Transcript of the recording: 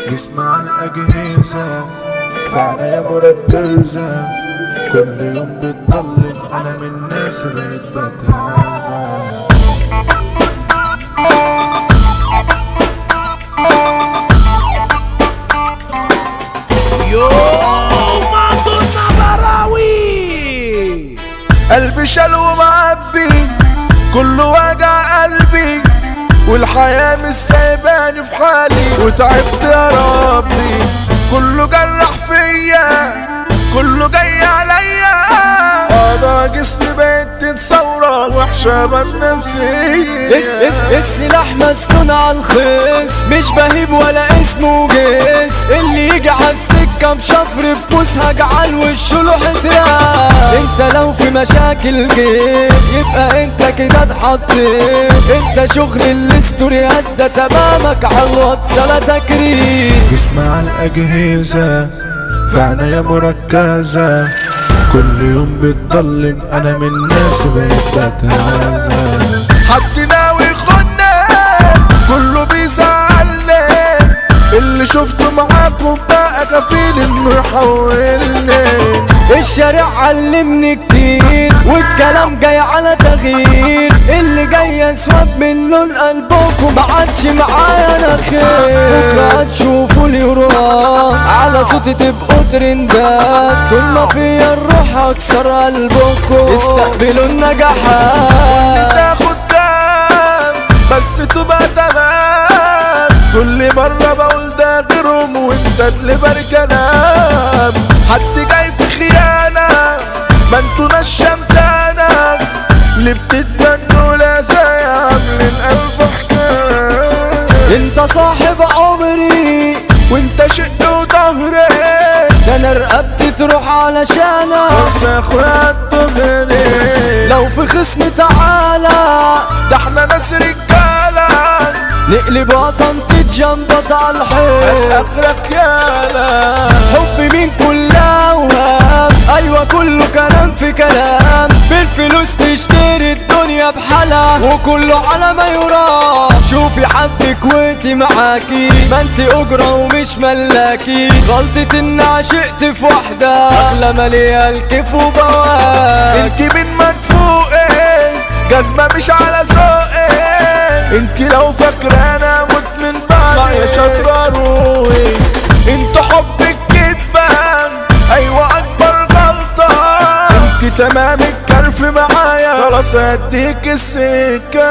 جسم على الأجهزة في عناية مركزة، كل يوم بتضلم أنا من الناس بقيت بتهزة. يوم عطونا براوي قلبي شلو معبي كله وجع قلبي، والحياة مش سايباني في حالي وتعبت يا ربي. كله جرح فيا كله جاي عليا، أعضاء جسمي بقت تتصور وحشة بالنفسية. السلاح مسنون على الخيس، مش بهيب ولا اسمه جيس. اللي يجي عالسكة بشفر ببوس هجعل وشه له حتران. انت لو في مشاكل جيت يبقى انت كده اتحطيت. انت شغل الاستوريات ده تمامك عالواتس لا تكريم. جسمي على الأجهزة في عناية مركزة، كل يوم بتضلم أنا من الناس بقيت بتهزة. حد ناوي يخوني كله بيزعلني، اللي شفته معاكم بقى كفيل انه يحولني. الشارع علمني كتير والكلام جاي على تغيير. اللي جاي اسود من لون قلبكم معادش معايا انا خير. بكره هتشوفوا اليورو على صوتي تبقوا ترندات. طول ما فيا الروح هكسر قلبكم استقبلوا النجاحات. تاخد دم بس تبقى تمام، كل مرة بقول ده غيرهم وانت اللي بركنام. حد جاي في خيانة ما انتوا نشمتانا، اللي بتتبنوا لا زي عاملين ألف حكاية. انت صاحب عمري وانت شق وضهري، ده انا رقبتي تروح علشانك. بس يا اخويا الضغري لو في خصم تعالى ده احنا ناس رجالة، نقلب وطن تتجنبط على الحيط. اخرك يالا حب مين كلها وهام، ايوه كله كلام في كلام. بالفلوس تشتري الدنيا بحالها وكله على ما يرام. شوفي حد كويتي معاكي ما انت اجرة ومش ملاكي. غلطة ان عشقت في واحدة اغلى مالية الكيف وبواك. انت من مدفوقي جزمة مش على ذوقي، انت لو فاكرانا موت من بعد يا شاطرة روحي. انت حبك كدبان ايوه اكبر غلطة، انت تمام الكرف معايا خلاص هديك السكة.